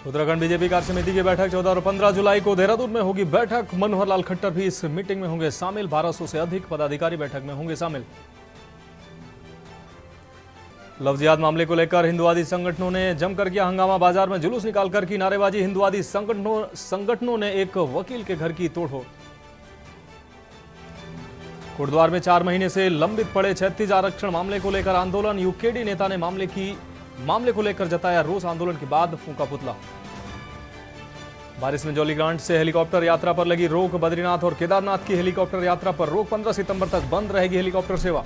Uttarakhand BJP कार्य समिति की बैठक 14 और 15 जुलाई को देहरादून में होगी बैठक। मनोहर लाल खट्टर भी इस मीटिंग में होंगे शामिल। 1200 से अधिक पदाधिकारी बैठक में होंगे शामिल। लव जिहाद मामले को लेकर हिंदुवादी संगठनों ने जमकर किया हंगामा। बाजार में जुलूस निकालकर की नारेबाजी। हिंदुवादी संगठनों ने एक वकील के घर की तोड़फोड़। कोटद्वार में 4 महीने से लंबित पड़े 36 आरक्षण मामले को लेकर आंदोलन। यूकेडी नेता ने मामले को लेकर जताया रोष। आंदोलन के बाद फूंका पुतला। बारिश में जौलीग्रांट से हेलीकॉप्टर यात्रा पर लगी रोक। बद्रीनाथ और केदारनाथ की हेलीकॉप्टर यात्रा पर रोक। 15 सितंबर तक बंद रहेगी हेलीकॉप्टर सेवा।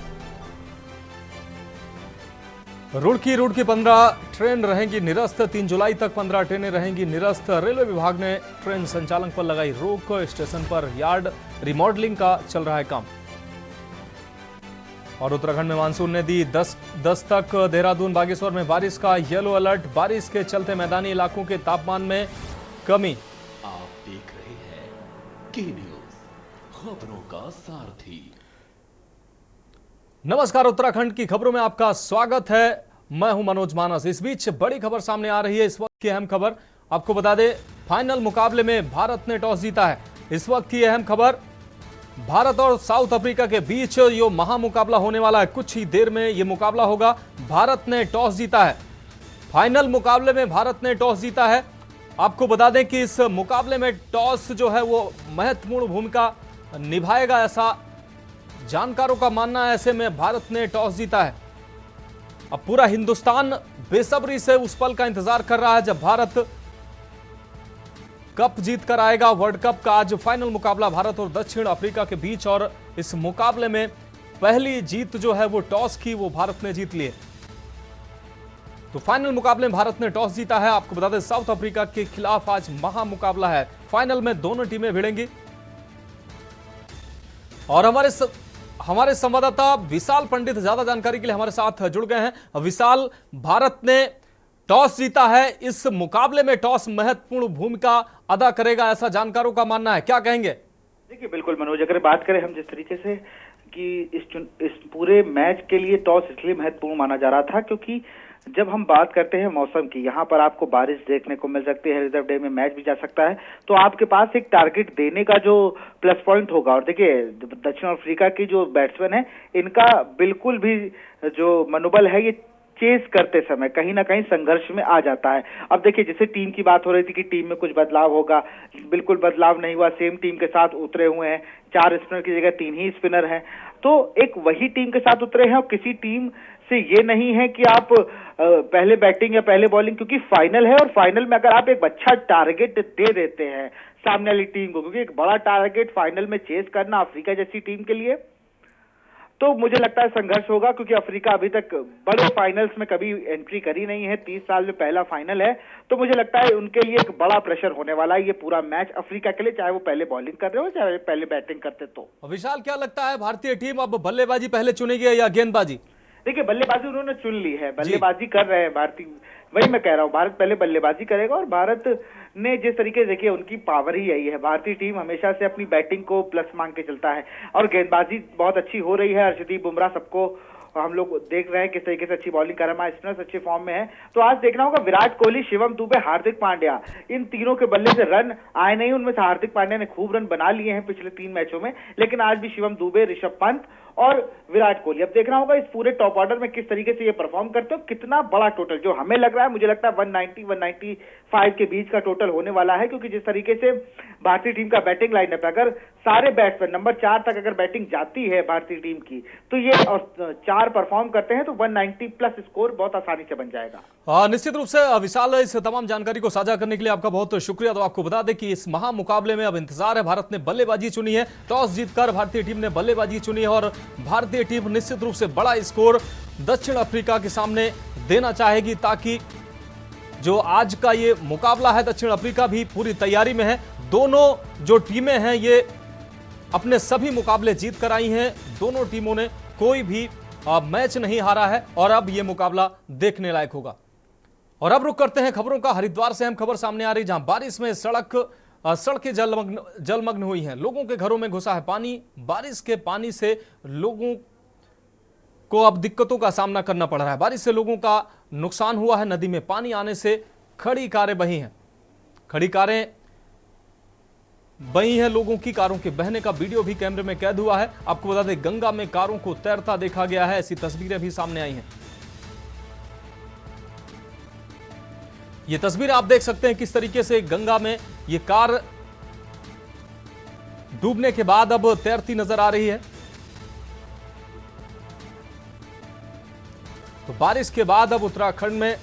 रुड़की रूट की 15 ट्रेन रहेंगी निरस्त। 3 जुलाई तक 15 ट्रेनें रहेंगी निरस्त। रेलवे विभाग ने ट्रेन संचालन पर लगाई रोक। स्टेशन पर यार्ड रिमॉडलिंग का चल रहा है काम। और उत्तराखंड में मानसून ने दी 10 तक। देहरादून बागेश्वर में बारिश का येलो अलर्ट। बारिश के चलते मैदानी इलाकों के तापमान में कमी। आप देख रहे हैं के न्यूज, खबरों का सारथी। नमस्कार, उत्तराखंड की खबरों में आपका स्वागत है। मैं हूं मनोज मानस। इस बीच बड़ी खबर सामने आ रही है। इस वक्त की अहम खबर आपको बता दें, फाइनल मुकाबले में भारत ने टॉस जीता है। इस वक्त की अहम खबर, भारत और साउथ अफ्रीका के बीच ये महामुकाबला होने वाला है। कुछ ही देर में ये मुकाबला होगा। भारत ने टॉस जीता है। फाइनल मुकाबले में भारत ने टॉस जीता है। आपको बता दें कि इस मुकाबले में टॉस जो है वो महत्वपूर्ण भूमिका निभाएगा, ऐसा जानकारों का मानना है। ऐसे में भारत ने टॉस जीता है। अब पूरा हिंदुस्तान बेसब्री से उस पल का इंतजार कर रहा है जब भारत कप जीत कर आएगा। वर्ल्ड कप का आज फाइनल मुकाबला भारत और दक्षिण अफ्रीका के बीच, और इस मुकाबले में पहली जीत जो है वो टॉस की, वो भारत ने जीत ली है। तो फाइनल मुकाबले में भारत ने टॉस जीता है। आपको बता दें, साउथ अफ्रीका के खिलाफ आज महामुकाबला है। फाइनल में दोनों टीमें भिड़ेंगी। और हमारे संवाददाता विशाल पंडित ज्यादा जानकारी के लिए हमारे साथ जुड़ गए हैं। विशाल, भारत ने टॉस जीता है। इस मुकाबले में टॉस महत्वपूर्ण भूमिका अदा करेगा, ऐसा जानकारों का मानना है। क्या कहेंगे? देखिए, बिल्कुल मनोज, अगर बात करें हम जिस तरीके से कि इस पूरे मैच के लिए टॉस इसलिए महत्वपूर्ण माना जा रहा था क्योंकि जब हम बात करते हैं मौसम की, यहाँ पर आपको बारिश देखने को मिल सकती है। रिजर्व डे में मैच भी जा सकता है, तो आपके पास एक टारगेट देने का जो प्लस पॉइंट होगा। और देखिए, दक्षिण अफ्रीका की जो बैट्समैन है, इनका बिल्कुल भी जो मनोबल है ये चेस करते समय कहीं ना कहीं संघर्ष में आ जाता है। अब देखिए, जैसे टीम की बात हो रही थी कि टीम में कुछ बदलाव होगा, बिल्कुल बदलाव नहीं हुआ। सेम टीम के साथ उतरे हुए हैं। 4 स्पिनर की जगह 3 ही स्पिनर हैं। तो एक वही टीम के साथ उतरे हैं और किसी टीम से ये नहीं है कि आप पहले बैटिंग या पहले बॉलिंग, क्योंकि फाइनल है। और फाइनल में अगर आप एक अच्छा टारगेट दे देते हैं सामने वाली टीम को, क्योंकि एक बड़ा टारगेट फाइनल में चेस करना अफ्रीका जैसी टीम के लिए, तो मुझे लगता है संघर्ष होगा। क्योंकि अफ्रीका अभी तक बड़े फाइनल्स में कभी एंट्री करी नहीं है। 30 साल में पहला फाइनल है। तो मुझे लगता है उनके लिए एक बड़ा प्रेशर होने वाला है ये पूरा मैच अफ्रीका के लिए, चाहे वो पहले बॉलिंग कर रहे हो चाहे पहले बैटिंग करते। तो विशाल, क्या लगता है, भारतीय टीम अब बल्लेबाजी पहले चुनेगी या गेंदबाजी? देखिए, बल्लेबाजी उन्होंने चुन ली है। बल्लेबाजी कर रहे हैं भारतीय, वही मैं कह रहा हूँ, भारत पहले बल्लेबाजी करेगा। और भारत ने जिस तरीके से, देखिए, उनकी पावर ही यही है। भारतीय टीम हमेशा से अपनी बैटिंग को प्लस मांग के चलता है और गेंदबाजी बहुत अच्छी हो रही है। हर्षदीप बुमराह सबको हम लोग देख रहे हैं किस तरीके से अच्छी बॉलिंग कर रहा है। स्पिनर्स अच्छे फॉर्म में है। तो आज देखना होगा, विराट कोहली, शिवम दुबे, हार्दिक पांड्या, इन तीनों के बल्ले से रन आए नहीं। उनमें से हार्दिक पांड्या ने खूब रन बना लिए हैं पिछले 3 मैचों में, लेकिन आज भी शिवम दुबे, ऋषभ पंत और विराट कोहली। अब देखना होगा इस पूरे टॉप ऑर्डर में किस तरीके से ये परफॉर्म करते हो। कितना बड़ा टोटल जो हमें लग रहा है, मुझे लगता है 190-195 के बीच का टोटल होने वाला है। क्योंकि जिस तरीके से भारतीय टीम का बैटिंग लाइनअप है, अगर सारे बैट्समैन नंबर 4 तक अगर बैटिंग जाती है भारतीय टीम की, तो ये 4 परफॉर्म करते हैं तो 190 प्लस स्कोर बहुत आसानी से बन जाएगा। निश्चित रूप से विशाल, इस तमाम जानकारी को साझा करने के लिए आपका बहुत शुक्रिया। तो आपको बता दें कि इस महामुकाबले में अब इंतजार है। भारत ने बल्लेबाजी चुनी है। टॉस जीतकर भारतीय टीम ने बल्लेबाजी चुनी है और भारतीय टीम निश्चित रूप से बड़ा स्कोर दक्षिण अफ्रीका के सामने देना चाहेगी, ताकि जो आज का ये मुकाबला है, दक्षिण अफ्रीका भी पूरी तैयारी में है। दोनों जो टीमें हैं ये अपने सभी मुकाबले जीत कर आई हैं। दोनों टीमों ने कोई भी मैच नहीं हारा है और अब यह मुकाबला देखने लायक होगा। और अब रुक करते हैं खबरों का। हरिद्वार से अहम खबर सामने आ रही, जहां बारिश में सड़कें जलमग्न हुई हैं। लोगों के घरों में घुसा है पानी। बारिश के पानी से लोगों को अब दिक्कतों का सामना करना पड़ रहा है। बारिश से लोगों का नुकसान हुआ है। नदी में पानी आने से खड़ी कारें बही हैं। खड़ी कारें बही हैं, लोगों की कारों के बहने का वीडियो भी कैमरे में कैद हुआ है। आपको बता दें, गंगा में कारों को तैरता देखा गया है, ऐसी तस्वीरें भी सामने आई हैं। ये तस्वीर आप देख सकते हैं किस तरीके से गंगा में ये कार डूबने के बाद अब तैरती नजर आ रही है। तो बारिश के बाद अब उत्तराखंड में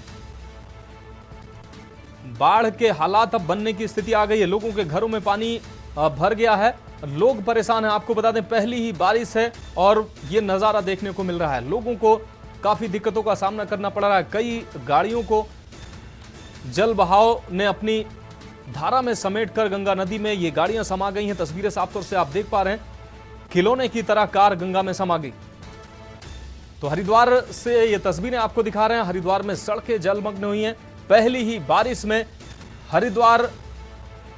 बाढ़ के हालात अब बनने की स्थिति आ गई है। लोगों के घरों में पानी भर गया है, लोग परेशान हैं। आपको बता दें, पहली ही बारिश है और ये नजारा देखने को मिल रहा है। लोगों को काफी दिक्कतों का सामना करना पड़ रहा है। कई गाड़ियों को जल बहाव ने अपनी धारा में समेटकर गंगा नदी में ये गाड़ियां समा गई हैं। तस्वीरें साफ तौर से आप देख पा रहे हैं, खिलौने की तरह कार गंगा में समा गई। तो हरिद्वार से ये तस्वीरें आपको दिखा रहे हैं। हरिद्वार में सड़कें जलमग्न हुई हैं। पहली ही बारिश में हरिद्वार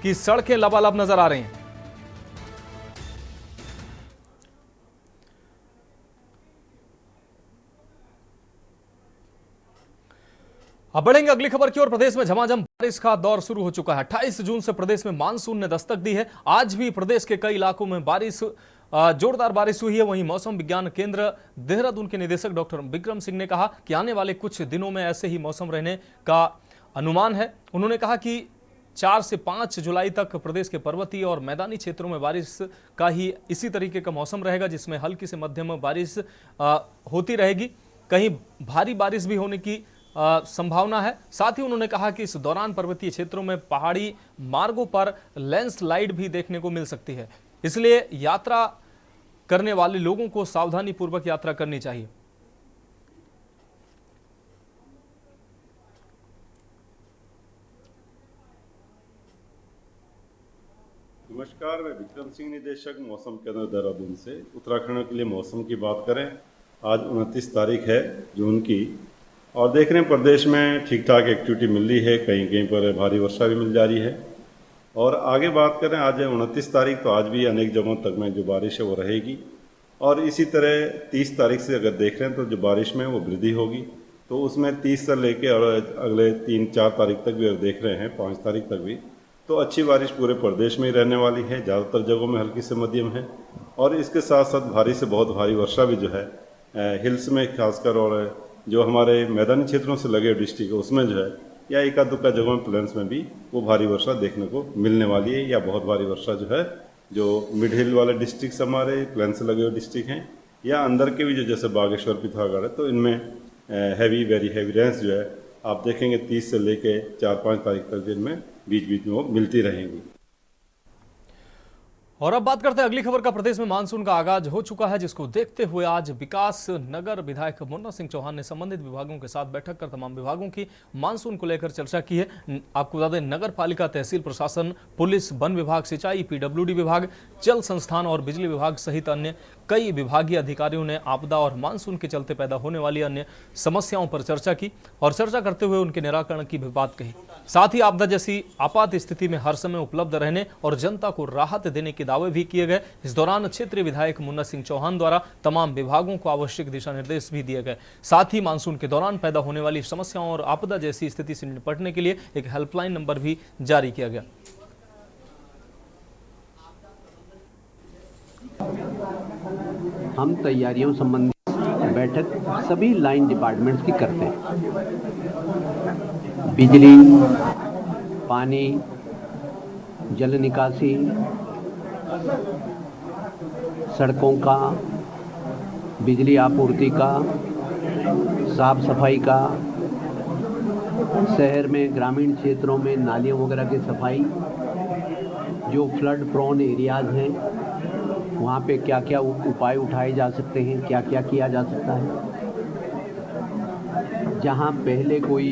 की सड़कें लबालब नजर आ रही हैं। अब बढ़ेंगे अगली खबर की ओर। प्रदेश में झमाझम बारिश का दौर शुरू हो चुका है। 28 जून से प्रदेश में मानसून ने दस्तक दी है। आज भी प्रदेश के कई इलाकों में जोरदार बारिश हुई है। वहीं मौसम विज्ञान केंद्र देहरादून के निदेशक डॉक्टर विक्रम सिंह ने कहा कि आने वाले कुछ दिनों में ऐसे ही मौसम रहने का अनुमान है। उन्होंने कहा कि 4 से 5 जुलाई तक प्रदेश के पर्वतीय और मैदानी क्षेत्रों में बारिश का ही इसी तरीके का मौसम रहेगा, जिसमें हल्की से मध्यम बारिश होती रहेगी। कहीं भारी बारिश भी होने की संभावना है। साथ ही उन्होंने कहा कि इस दौरान पर्वतीय क्षेत्रों में पहाड़ी मार्गों पर लैंडस्लाइड भी देखने को मिल सकती है, इसलिए यात्रा करने वाले लोगों को सावधानी पूर्वक यात्रा करनी चाहिए। नमस्कार, मैं विक्रम सिंह, निदेशक मौसम केंद्र देहरादून से। उत्तराखंड के लिए मौसम की बात करें, आज 29 तारीख है जून की, और देख रहे हैं प्रदेश में ठीक ठाक एक्टिविटी मिल रही है। कहीं कहीं पर भारी वर्षा भी मिल जा रही है। और आगे बात करें, आज है 29 तारीख, तो आज भी अनेक जगहों तक में जो बारिश है वो रहेगी। और इसी तरह 30 तारीख से अगर देख रहे हैं तो जो बारिश में वो वृद्धि होगी। तो उसमें 30 से लेके और अगले 3-4 तारीख तक भी अगर देख रहे हैं, 5 तारीख तक भी, तो अच्छी बारिश पूरे प्रदेश में ही रहने वाली है। ज़्यादातर जगहों में हल्की से मध्यम है। और इसके साथ साथ भारी से बहुत भारी वर्षा भी जो है हिल्स में खासकर, और जो हमारे मैदानी क्षेत्रों से लगे डिस्ट्रिक्ट उसमें जो है, या एका दुक्का जगहों में प्लेन्स में भी वो भारी वर्षा देखने को मिलने वाली है। या बहुत भारी वर्षा जो है, जो मिड हिल वाले डिस्ट्रिक्ट हमारे प्लेन से लगे हुए डिस्ट्रिक्ट हैं, या अंदर के भी जो जैसे बागेश्वर, पिथौरागढ़ है, तो इनमें वेरी हैवी रेंस जो है आप देखेंगे 30 से लेके 4-5 तारीख तक दिन में बीच बीच में वो मिलती रहेंगी। और अब बात करते हैं अगली खबर का। प्रदेश में मानसून का आगाज हो चुका है, जिसको देखते हुए आज विकास नगर विधायक मुन्ना सिंह चौहान ने संबंधित विभागों के साथ बैठक कर तमाम विभागों की मानसून को लेकर चर्चा की है। आपको बता दें, नगर पालिका, तहसील प्रशासन, पुलिस, वन विभाग, सिंचाई, पीडब्ल्यूडी विभाग, जल संस्थान और बिजली विभाग सहित अन्य कई विभागीय अधिकारियों ने आपदा और मानसून के चलते पैदा होने वाली अन्य समस्याओं पर चर्चा की और चर्चा करते हुए उनके निराकरण की भी बात कही। साथ ही आपदा जैसी आपात स्थिति में हर समय उपलब्ध रहने और जनता को राहत देने के दावे भी किए गए। इस दौरान क्षेत्रीय विधायक मुन्ना सिंह चौहान द्वारा तमाम विभागों को आवश्यक दिशा निर्देश भी दिए गए। साथ ही मानसून के दौरान पैदा होने वाली समस्याओं और आपदा जैसी स्थिति से निपटने के लिए एक हेल्पलाइन नंबर भी जारी किया गया। हम तैयारियों संबंधी बैठक सभी लाइन डिपार्टमेंट्स की करते हैं। बिजली, पानी, जल निकासी, सड़कों का, बिजली आपूर्ति का, साफ सफाई का, शहर में ग्रामीण क्षेत्रों में नालियों वगैरह की सफाई, जो फ्लड प्रोन एरियाज़ हैं वहाँ पे क्या क्या उपाय उठाए जा सकते हैं, क्या क्या किया जा सकता है। जहाँ पहले कोई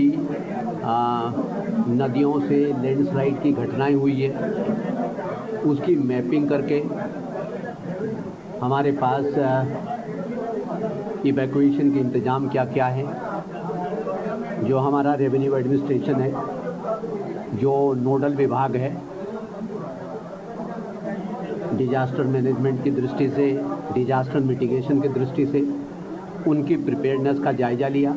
नदियों से लैंडस्लाइड की घटनाएं हुई है, उसकी मैपिंग करके हमारे पास इवैक्यूएशन के इंतज़ाम क्या क्या है। जो हमारा रेवेन्यू एडमिनिस्ट्रेशन है, जो नोडल विभाग है डिजास्टर मैनेजमेंट की दृष्टि से, डिजास्टर मिटिगेशन की दृष्टि से, उनकी प्रिपेयर्डनेस का जायजा लिया।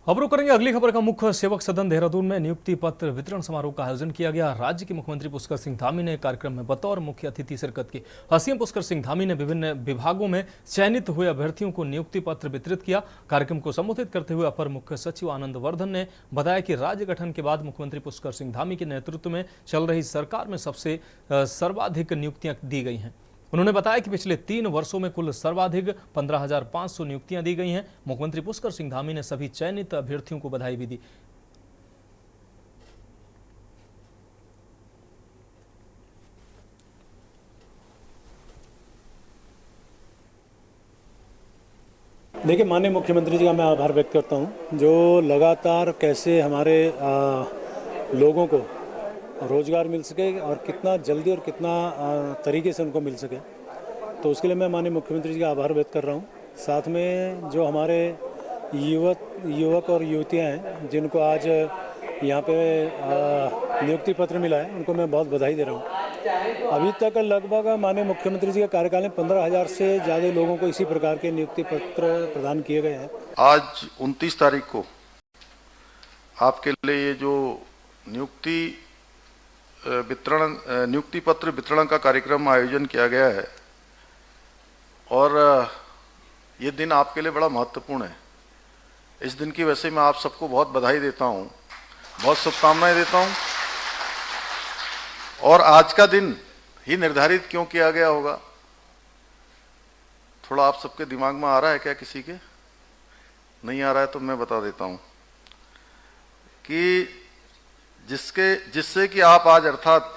अब रुक करेंगे अगली खबर का। मुख्य सेवक सदन देहरादून में नियुक्ति पत्र वितरण समारोह का आयोजन किया गया। राज्य के मुख्यमंत्री पुष्कर सिंह धामी ने कार्यक्रम में बतौर मुख्य अतिथि शिरकत की। सीएम पुष्कर सिंह धामी ने विभिन्न विभागों में चयनित हुए अभ्यर्थियों को नियुक्ति पत्र वितरित किया। कार्यक्रम को संबोधित करते हुए अपर मुख्य सचिव आनंद वर्धन ने बताया कि राज्य गठन के बाद मुख्यमंत्री पुष्कर सिंह धामी के नेतृत्व में चल रही सरकार में सबसे सर्वाधिक नियुक्तियां दी गई हैं। उन्होंने बताया कि पिछले 3 वर्षों में कुल सर्वाधिक 15,500 नियुक्तियां दी गई हैं। मुख्यमंत्री पुष्कर सिंह धामी ने सभी चयनित अभ्यर्थियों को बधाई भी दी। देखिए, माननीय मुख्यमंत्री जी का मैं आभार व्यक्त करता हूं, जो लगातार कैसे हमारे लोगों को रोज़गार मिल सके और कितना जल्दी और कितना तरीके से उनको मिल सके, तो उसके लिए मैं माननीय मुख्यमंत्री जी का आभार व्यक्त कर रहा हूँ। साथ में जो हमारे युवक और युवतियाँ हैं जिनको आज यहाँ पे नियुक्ति पत्र मिला है, उनको मैं बहुत बधाई दे रहा हूँ। अभी तक लगभग माननीय मुख्यमंत्री जी के कार्यकाल में 15,000 से ज़्यादा लोगों को इसी प्रकार के नियुक्ति पत्र प्रदान किए गए हैं। आज 29 तारीख को आपके लिए ये जो नियुक्ति पत्र वितरण का कार्यक्रम आयोजन किया गया है, और ये दिन आपके लिए बड़ा महत्वपूर्ण है। इस दिन की वैसे मैं आप सबको बहुत बधाई देता हूँ, बहुत शुभकामनाएं देता हूँ। और आज का दिन ही निर्धारित क्यों किया गया होगा, थोड़ा आप सबके दिमाग में आ रहा है क्या? किसी के नहीं आ रहा है तो मैं बता देता हूँ कि जिससे कि आप आज अर्थात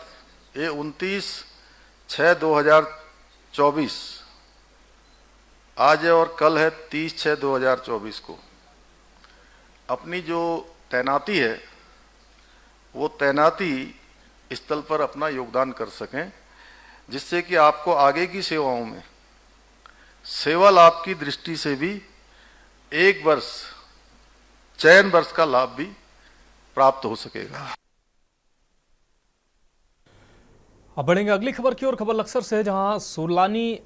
ये 29/6/2024 आज है और कल है 30/6/2024 को अपनी जो तैनाती है वो तैनाती स्थल पर अपना योगदान कर सकें, जिससे कि आपको आगे की सेवाओं में सेवा लाभ की दृष्टि से भी 1 वर्ष चयन वर्ष का लाभ भी प्राप्त हो सकेगा। अब बढ़ेंगे अगली खबर की ओर। खबर लक्सर से है, जहां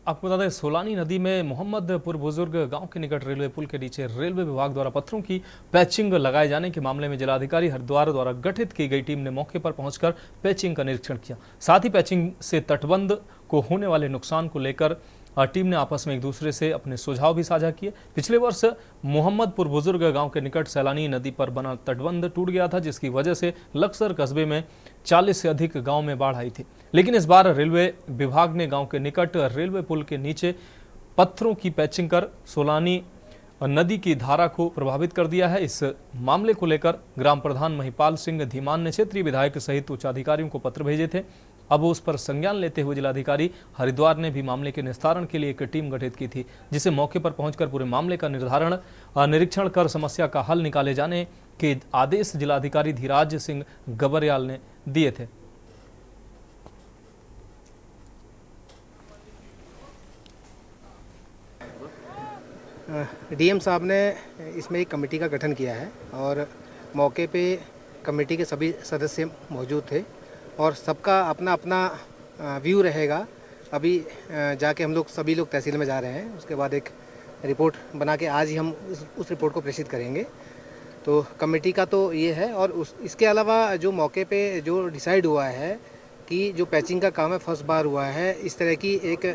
आपको बता दें सोलानी नदी में मोहम्मदपुर बुजुर्ग गांव के निकट रेलवे पुल के नीचे रेलवे विभाग द्वारा पत्थरों की पैचिंग लगाए जाने के मामले में जिलाधिकारी हरिद्वार द्वारा गठित की गई टीम ने मौके पर पहुंचकर पैचिंग का निरीक्षण किया। साथ ही पैचिंग से तटबंध को होने वाले नुकसान को लेकर टीम ने आपस में एक दूसरे से अपने सुझाव भी साझा किए। पिछले वर्ष मोहम्मदपुर बुजुर्ग गांव के निकट सैलानी नदी पर बना तटबंध टूट गया था, जिसकी वजह से लक्सर कस्बे में 40 से अधिक गांव में बाढ़ आई थी। लेकिन इस बार रेलवे विभाग ने गांव के निकट रेलवे पुल के नीचे पत्थरों की पैचिंग कर सोलानी नदी की धारा को प्रभावित कर दिया है। इस मामले को लेकर ग्राम प्रधान महिपाल सिंह धीमान ने क्षेत्रीय विधायक सहित उच्च अधिकारियों को पत्र भेजे थे। अब उस पर संज्ञान लेते हुए जिलाधिकारी हरिद्वार ने भी मामले के निस्तारण के लिए एक टीम गठित की थी, जिसे मौके पर पहुंचकर पूरे मामले का निरीक्षण कर समस्या का हल निकाले जाने के आदेश जिलाधिकारी धीराज सिंह गबरयाल ने दिए थे। डीएम साहब ने इसमें एक कमेटी का गठन किया है और मौके पे कमेटी के सभी सदस्य मौजूद थे और सबका अपना अपना व्यू रहेगा। अभी जाके हम लोग सभी लोग तहसील में जा रहे हैं, उसके बाद एक रिपोर्ट बना के आज ही हम उस रिपोर्ट को प्रेषित करेंगे। तो कमेटी का तो ये है, और इसके अलावा जो मौके पे जो डिसाइड हुआ है कि जो पैचिंग का काम है फर्स्ट बार हुआ है, इस तरह की एक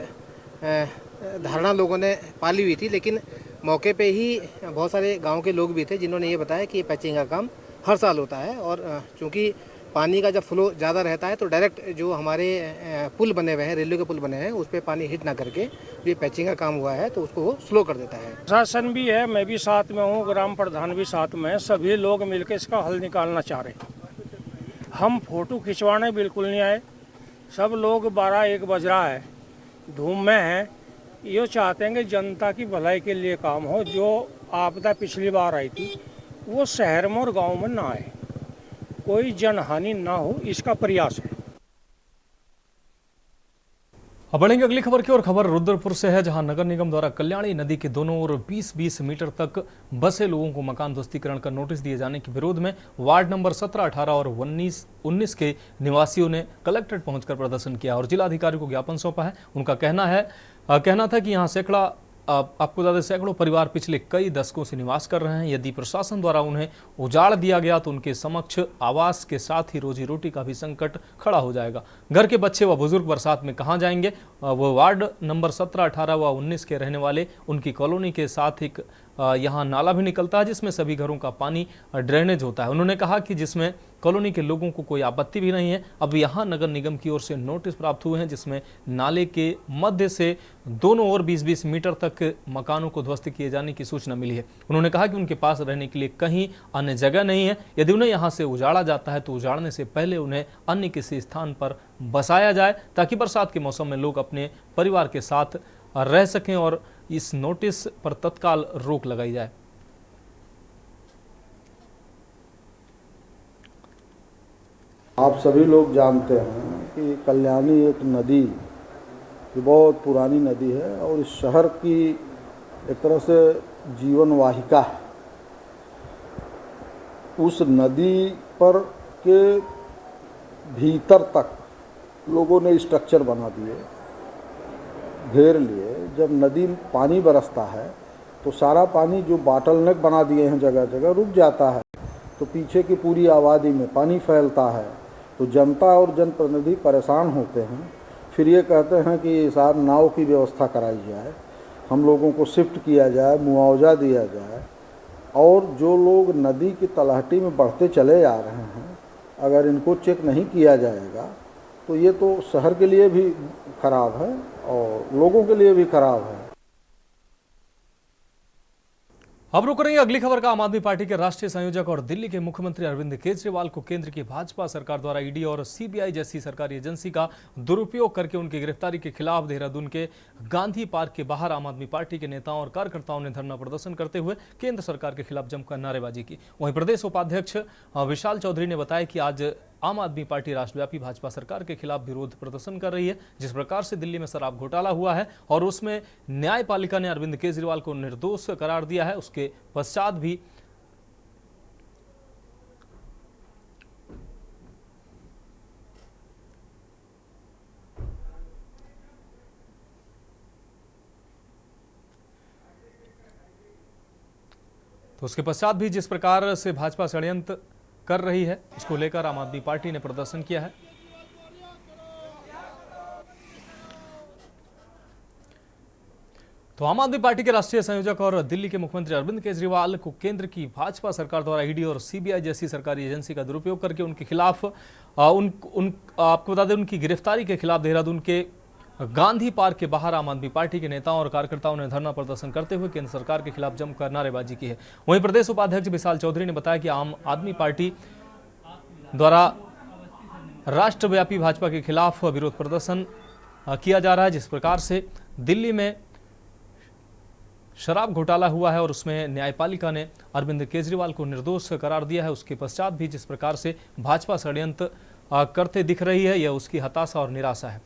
धारणा लोगों ने पाली हुई थी, लेकिन मौके पे ही बहुत सारे गांव के लोग भी थे जिन्होंने ये बताया कि ये पैचिंग का काम हर साल होता है और चूँकि पानी का जब फ्लो ज़्यादा रहता है तो डायरेक्ट जो हमारे पुल बने हुए हैं, रेलवे के पुल बने हैं, उस पर पानी हिट ना करके ये पैचिंग का काम हुआ है तो उसको वो स्लो कर देता है। प्रशासन भी है, मैं भी साथ में हूँ, ग्राम प्रधान भी साथ में है, सभी लोग मिलकर इसका हल निकालना चाह रहे हैं। हम फोटो खिंचवाने बिल्कुल नहीं आए, सब लोग 12-1 बज रहा है, धूम में है, ये चाहते हैं कि जनता की भलाई के लिए काम हो। जो आपदा पिछली बार आई थी वो शहर में और गाँव में ना आए, कोई जनहानि ना हो, इसका प्रयास है। अब बढ़ेंगे अगली खबर की ओर। खबर रुद्रपुर से है, जहां नगर निगम द्वारा कल्याणी नदी के दोनों ओर 20-20 मीटर तक बसे लोगों को मकान ध्वस्तीकरण का नोटिस दिए जाने के विरोध में वार्ड नंबर 17, 18 और 19 के निवासियों ने कलेक्ट्रेट पहुंचकर प्रदर्शन किया और जिलाधिकारी को ज्ञापन सौंपा है। उनका कहना था कि यहां सैकड़ा आपको बता दें सैकड़ों परिवार पिछले कई दशकों से निवास कर रहे हैं। यदि प्रशासन द्वारा उन्हें उजाड़ दिया गया तो उनके समक्ष आवास के साथ ही रोजी रोटी का भी संकट खड़ा हो जाएगा। घर के बच्चे व बुजुर्ग बरसात में कहां जाएंगे? वो वार्ड नंबर 17, 18 व 19 के रहने वाले उनकी कॉलोनी के साथ एक यहाँ नाला भी निकलता है जिसमें सभी घरों का पानी ड्रेनेज होता है। उन्होंने कहा कि जिसमें कॉलोनी के लोगों को कोई आपत्ति भी नहीं है। अब यहाँ नगर निगम की ओर से नोटिस प्राप्त हुए हैं जिसमें नाले के मध्य से दोनों ओर 20-20 मीटर तक मकानों को ध्वस्त किए जाने की सूचना मिली है। उन्होंने कहा कि उनके पास रहने के लिए कहीं अन्य जगह नहीं है। यदि उन्हें यहाँ से उजाड़ा जाता है तो उजाड़ने से पहले उन्हें अन्य किसी स्थान पर बसाया जाए ताकि बरसात के मौसम में लोग अपने परिवार के साथ रह सकें और इस नोटिस पर तत्काल रोक लगाई जाए। आप सभी लोग जानते हैं कि कल्याणी एक नदी, ये बहुत पुरानी नदी है और इस शहर की एक तरह से जीवन वाहिका है। उस नदी पर के भीतर तक लोगों ने स्ट्रक्चर बना दिए, घेर लिए। जब नदी पानी बरसता है तो सारा पानी जो बॉटलनेक बना दिए हैं जगह जगह रुक जाता है, तो पीछे की पूरी आबादी में पानी फैलता है, तो जनता और जनप्रतिनिधि परेशान होते हैं। फिर ये कहते हैं कि साहब नाव की व्यवस्था कराई जाए, हम लोगों को शिफ्ट किया जाए, मुआवजा दिया जाए। और जो लोग नदी की तलहटी में बढ़ते चले जा रहे हैं, अगर इनको चेक नहीं किया जाएगा तो ये तो शहर के लिए भी खराब है और लोगों के लिए भी खराब है। अब रुक रही है अगली खबर का। आम आदमी पार्टी के राष्ट्रीय संयोजक और दिल्ली के मुख्यमंत्री अरविंद केजरीवाल को केंद्र की भाजपा सरकार द्वारा ईडी और सीबीआई जैसी सरकारी एजेंसी का दुरुपयोग करके उनकी गिरफ्तारी के खिलाफ देहरादून के गांधी पार्क के बाहर आम आदमी पार्टी के नेताओं और कार्यकर्ताओं ने धरना प्रदर्शन करते हुए केंद्र सरकार के खिलाफ जमकर नारेबाजी की। वहीं प्रदेश उपाध्यक्ष विशाल चौधरी ने बताया कि आज आम आदमी पार्टी राष्ट्रव्यापी भाजपा सरकार के खिलाफ विरोध प्रदर्शन कर रही है। जिस प्रकार से दिल्ली में शराब घोटाला हुआ है और उसमें न्यायपालिका ने अरविंद केजरीवाल को निर्दोष करार दिया है, उसके पश्चात भी जिस प्रकार से भाजपा षड्यंत्र कर रही है उसको लेकर आम आदमी पार्टी ने प्रदर्शन किया है। तो आम आदमी पार्टी के राष्ट्रीय संयोजक और दिल्ली के मुख्यमंत्री अरविंद केजरीवाल को केंद्र की भाजपा सरकार द्वारा ईडी और सीबीआई जैसी सरकारी एजेंसी का दुरुपयोग करके उनके खिलाफ आपको बता दें उनकी गिरफ्तारी के खिलाफ देहरादून के गांधी पार्क के बाहर आम आदमी पार्टी के नेताओं और कार्यकर्ताओं ने धरना प्रदर्शन करते हुए केंद्र सरकार के खिलाफ जमकर नारेबाजी की है। वहीं प्रदेश उपाध्यक्ष विशाल चौधरी ने बताया कि आम आदमी पार्टी द्वारा राष्ट्रव्यापी भाजपा के खिलाफ विरोध प्रदर्शन किया जा रहा है। जिस प्रकार से दिल्ली में शराब घोटाला हुआ है और उसमें न्यायपालिका ने अरविंद केजरीवाल को निर्दोष करार दिया है, उसके पश्चात भी जिस प्रकार से भाजपा षड्यंत्र करते दिख रही है, यह उसकी हताशा और निराशा है।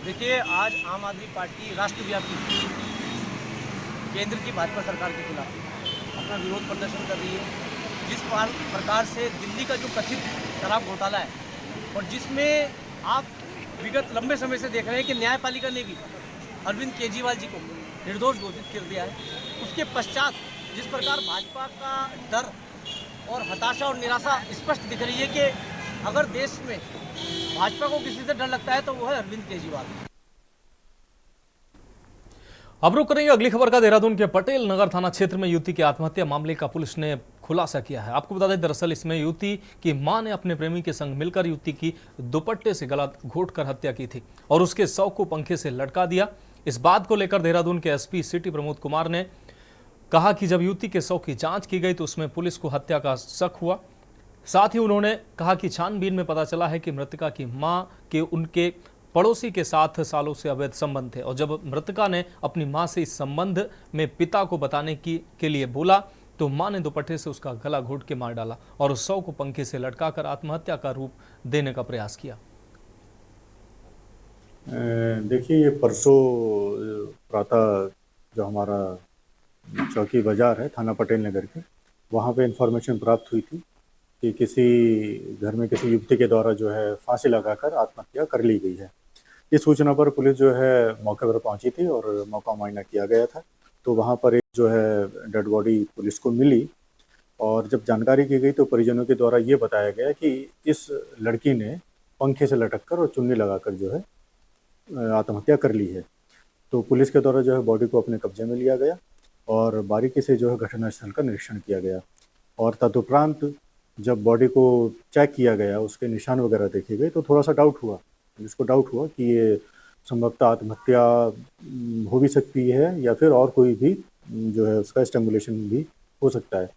देखिए, आज आम आदमी पार्टी राष्ट्रव्यापी केंद्र की भाजपा सरकार के खिलाफ अपना विरोध प्रदर्शन कर रही है। जिस प्रकार से दिल्ली का जो कथित शराब घोटाला है और जिसमें आप विगत लंबे समय से देख रहे हैं कि न्यायपालिका ने भी अरविंद केजरीवाल जी को निर्दोष घोषित कर दिया है, उसके पश्चात जिस प्रकार भाजपा का डर और हताशा और निराशा स्पष्ट दिख रही है कि अगर देश में भाजपा को किसी से डर लगता है तो वो है अरविंद केजरीवाल। अब रुक रही है अगली खबर का। देहरादून के पटेल नगर थाना क्षेत्र में युवती की आत्महत्या मामले का पुलिस ने खुलासा किया है। आपको बता दें दरअसल इसमें युवती की मां ने अपने प्रेमी के संग मिलकर युवती की दुपट्टे से गला घोंटकर हत्या की थी और उसके शव को पंखे से लटका दिया। इस बात को लेकर देहरादून के एसपी सिटी प्रमोद कुमार ने कहा कि जब युवती के शव की जांच की गई तो उसमें पुलिस को हत्या का शक हुआ। साथ ही उन्होंने कहा कि छानबीन में पता चला है कि मृतका की मां के उनके पड़ोसी के साथ सालों से अवैध संबंध थे और जब मृतका ने अपनी मां से इस संबंध में पिता को बताने के लिए बोला तो मां ने दुपट्टे से उसका गला घोंट के मार डाला और उस शव को पंखे से लटकाकर आत्महत्या का रूप देने का प्रयास किया। देखिए, ये परसों प्रातः जो हमारा चौकी बाजार है थाना पटेल नगर के, वहाँ पे इंफॉर्मेशन प्राप्त हुई थी कि किसी घर में किसी युवती के द्वारा जो है फांसी लगाकर आत्महत्या कर ली गई है। इस सूचना पर पुलिस जो है मौके पर पहुंची थी और मौका मुआयना किया गया था। तो वहां पर एक जो है डेड बॉडी पुलिस को मिली और जब जानकारी की गई तो परिजनों के द्वारा ये बताया गया कि इस लड़की ने पंखे से लटककर और चुन्नी लगाकर जो है आत्महत्या कर ली है। तो पुलिस के द्वारा जो है बॉडी को अपने कब्जे में लिया गया और बारीकी से जो है घटनास्थल का निरीक्षण किया गया और तदुपरांत जब बॉडी को चेक किया गया, उसके निशान वगैरह देखे गए तो थोड़ा सा डाउट हुआ, पुलिस को डाउट हुआ कि ये संभवतः आत्महत्या हो भी सकती है या फिर और कोई भी जो है उसका स्ट्रैंगुलेशन भी हो सकता है।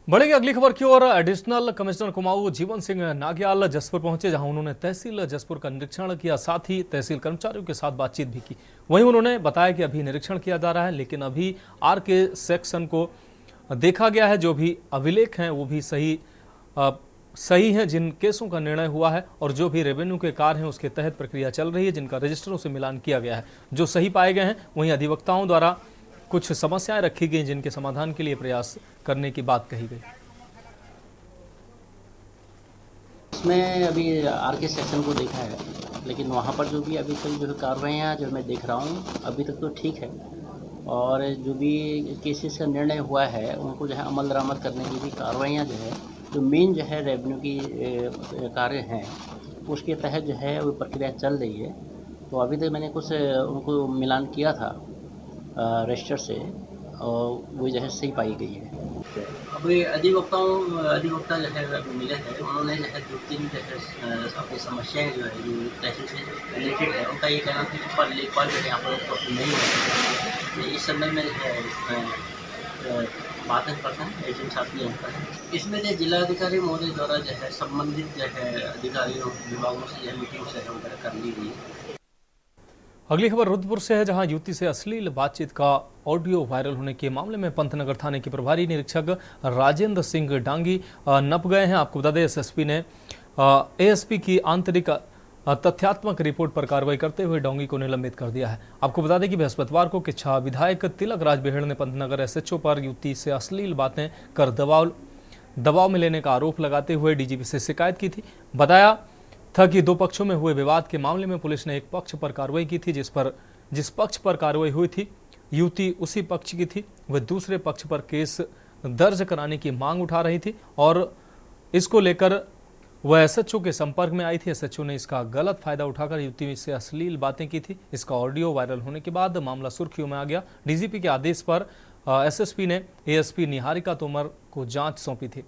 बढ़ेगी अगली खबर की ओर। एडिशनल कमिश्नर कुमाऊं जीवन सिंह नाग्याल जसपुर पहुंचे, जहां उन्होंने तहसील जसपुर का निरीक्षण किया, साथ ही तहसील कर्मचारियों के साथ बातचीत भी की। वहीं उन्होंने बताया कि अभी निरीक्षण किया जा रहा है, लेकिन अभी आर के सेक्शन को देखा गया है, जो भी अभिलेख हैं वो भी सही हैं, जिन केसों का निर्णय हुआ है और जो भी रेवेन्यू के कार्य हैं उसके तहत प्रक्रिया चल रही है, जिनका रजिस्टरों से मिलान किया गया है, जो सही पाए गए हैं। वहीं अधिवक्ताओं द्वारा कुछ समस्याएं रखी गई जिनके समाधान के लिए प्रयास करने की बात कही गई। इसमें अभी आर के सेक्शन को देखा है, लेकिन वहाँ पर जो भी अभी तक जो कार्रवाइयाँ जो मैं देख रहा हूँ अभी तक तो ठीक है, और जो भी केसेस का निर्णय हुआ है उनको जो है अमल दरामद करने की भी कार्रवाइयाँ जो है, जो मेन जो है रेवेन्यू की कार्य हैं उसके तहत जो है वो प्रक्रिया चल रही है। तो अभी तक मैंने कुछ उनको मिलान किया था रजिस्टर से और वो जो है सही पाई गई है। अभी अधिवक्ता जो है मिले हैं, उन्होंने जो है 2-3 जो है अपनी समस्याएं जो है जो तहसील से रिलेटेड है, उनका ये कहना था कि लेखपाल जो है यहाँ पर नहीं है। इस समय में जो है बातें पर्सन एजेंट साथी यहाँ पर है। इसमें जो जिलाधिकारी महोदय द्वारा जो है संबंधित जो है अधिकारियों विभागों से जो है मीटिंग से वगैरह कर ली गई है। अगली खबर रुद्रपुर से है, जहां युवती से अश्लील बातचीत का ऑडियो वायरल होने के मामले में पंतनगर थाने के प्रभारी निरीक्षक राजेंद्र सिंह डांगी नप गए हैं। आपको बता दें एसएसपी ने एएसपी की आंतरिक तथ्यात्मक रिपोर्ट पर कार्रवाई करते हुए डोंगी को निलंबित कर दिया है। आपको बता दें कि बृहस्पतिवार को किच्छा विधायक तिलक राज बेहड़ ने पंतनगर एसएचओ पर युवती से अश्लील बातें कर दबाव में लेने का आरोप लगाते हुए डीजीपी से शिकायत की थी। बताया था कि दो पक्षों में हुए विवाद के मामले में पुलिस ने एक पक्ष पर कार्रवाई की थी, जिस पक्ष पर कार्रवाई हुई थी युवती उसी पक्ष की थी। वह दूसरे पक्ष पर केस दर्ज कराने की मांग उठा रही थी और इसको लेकर वह एसएचओ के संपर्क में आई थी। एसएचओ ने इसका गलत फायदा उठाकर युवती से अश्लील बातें की थी। इसका ऑडियो वायरल होने के बाद मामला सुर्खियों में आ गया। डीजीपी के आदेश पर एसएसपी ने एएसपी निहारिका तोमर को जांच सौंपी थी।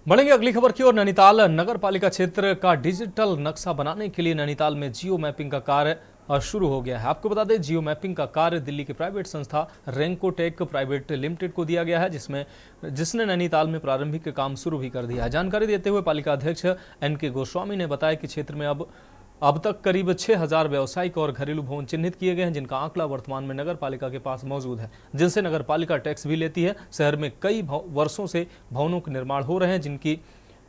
बढ़ेंगे अगली खबर की ओर। नैनीताल नगर पालिका क्षेत्र का डिजिटल नक्शा बनाने के लिए नैनीताल में जियो मैपिंग का कार्य शुरू हो गया है। आपको बता दें जियो मैपिंग का कार्य दिल्ली की प्राइवेट संस्था रेंकोटेक प्राइवेट लिमिटेड को दिया गया है, जिसने नैनीताल में प्रारंभिक काम शुरू भी कर दिया है। जानकारी देते हुए पालिका अध्यक्ष एनके गोस्वामी ने बताया कि क्षेत्र में अब तक करीब 6000 व्यावसायिक और घरेलू भवन चिन्हित किए गए हैं, जिनका आंकड़ा वर्तमान में नगर पालिका के पास मौजूद है, जिनसे नगर पालिका टैक्स भी लेती है। शहर में कई वर्षों से भवनों के निर्माण हो रहे हैं, जिनकी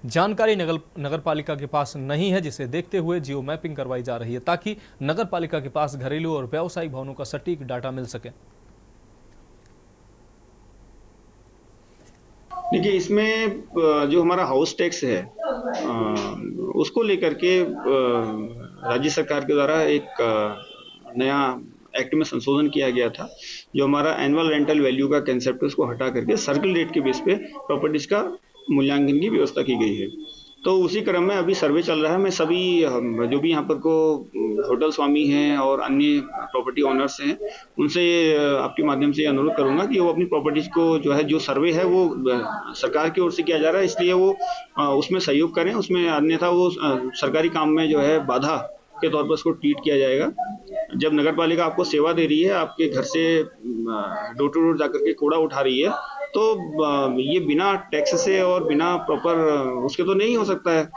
जानकारी नगर पालिका के पास नहीं है, जिसे देखते हुए जियो मैपिंग करवाई जा रही है ताकि नगर पालिका के पास घरेलू और व्यावसायिक भवनों का सटीक डाटा मिल सके। देखिए, इसमें जो हमारा हाउस टैक्स है उसको लेकर के राज्य सरकार के द्वारा एक नया एक्ट में संशोधन किया गया था। जो हमारा एनुअल रेंटल वैल्यू का कंसेप्ट है उसको हटा करके सर्कल रेट के बेस पे प्रॉपर्टीज का मूल्यांकन की व्यवस्था की गई है। तो उसी क्रम में अभी सर्वे चल रहा है। मैं सभी जो भी यहाँ पर को होटल स्वामी हैं और अन्य प्रॉपर्टी ओनर्स हैं उनसे आपके माध्यम से अनुरोध करूंगा कि वो अपनी प्रॉपर्टीज को जो है जो सर्वे है वो सरकार की ओर से किया जा रहा है, इसलिए वो उसमें सहयोग करें। उसमें अन्यथा वो सरकारी काम में जो है बाधा के तौर पर उसको ट्रीट किया जाएगा। जब नगर पालिका आपको सेवा दे रही है, आपके घर से डोर टू डोर जाकर के कूड़ा उठा रही है, तो ये बिना टैक्स से और बिना प्रॉपर उसके तो नहीं हो सकता है।